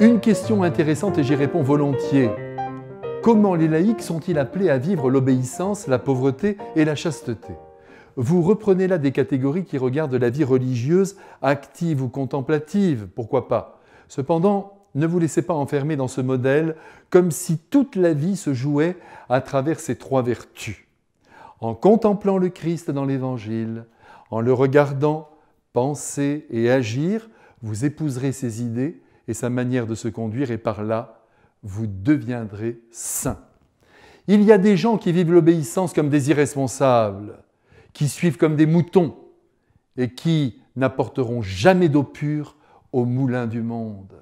Une question intéressante et j'y réponds volontiers. Comment les laïcs sont-ils appelés à vivre l'obéissance, la pauvreté et la chasteté? Vous reprenez là des catégories qui regardent la vie religieuse, active ou contemplative, pourquoi pas. Cependant, ne vous laissez pas enfermer dans ce modèle comme si toute la vie se jouait à travers ces trois vertus. En contemplant le Christ dans l'Évangile, en le regardant, penser et agir, vous épouserez ses idées et sa manière de se conduire et par là, vous deviendrez saint. Il y a des gens qui vivent l'obéissance comme des irresponsables, qui suivent comme des moutons et qui n'apporteront jamais d'eau pure au moulin du monde.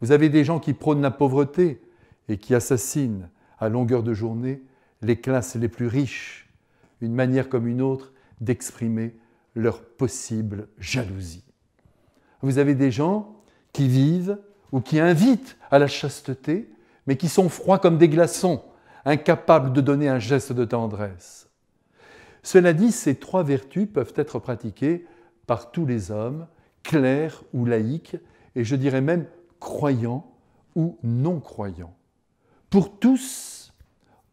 Vous avez des gens qui prônent la pauvreté et qui assassinent à longueur de journée les classes les plus riches, une manière comme une autre d'exprimer leur possible jalousie. Vous avez des gens qui vivent ou qui invitent à la chasteté, mais qui sont froids comme des glaçons, incapables de donner un geste de tendresse. Cela dit, ces trois vertus peuvent être pratiquées par tous les hommes, clercs ou laïcs, et je dirais même croyants ou non-croyants. Pour tous,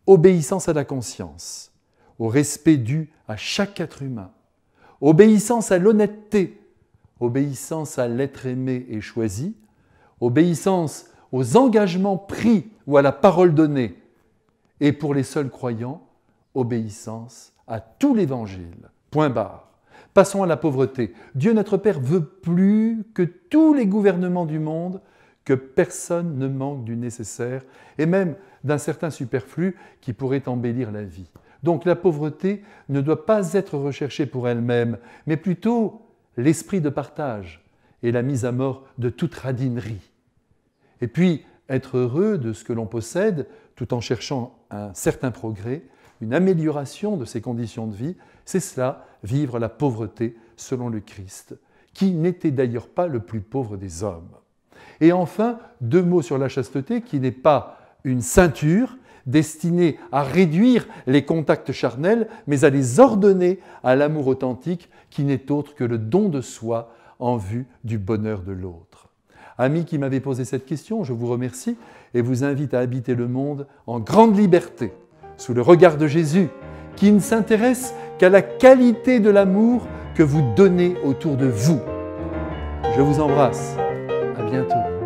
obéissance à la conscience, au respect dû à chaque être humain, obéissance à l'honnêteté, obéissance à l'être aimé et choisi, obéissance aux engagements pris ou à la parole donnée, et pour les seuls croyants, obéissance à tout l'Évangile. Point barre. Passons à la pauvreté. Dieu notre Père veut plus que tous les gouvernements du monde, que personne ne manque du nécessaire, et même d'un certain superflu qui pourrait embellir la vie. Donc la pauvreté ne doit pas être recherchée pour elle-même, mais plutôt l'esprit de partage et la mise à mort de toute radinerie. Et puis, être heureux de ce que l'on possède, tout en cherchant un certain progrès, une amélioration de ses conditions de vie, c'est cela, vivre la pauvreté selon le Christ, qui n'était d'ailleurs pas le plus pauvre des hommes. Et enfin, deux mots sur la chasteté, qui n'est pas une ceinture destinée à réduire les contacts charnels, mais à les ordonner à l'amour authentique, qui n'est autre que le don de soi en vue du bonheur de l'autre. Amis qui m'avez posé cette question, je vous remercie et vous invite à habiter le monde en grande liberté, sous le regard de Jésus, qui ne s'intéresse qu'à la qualité de l'amour que vous donnez autour de vous. Je vous embrasse. À bientôt.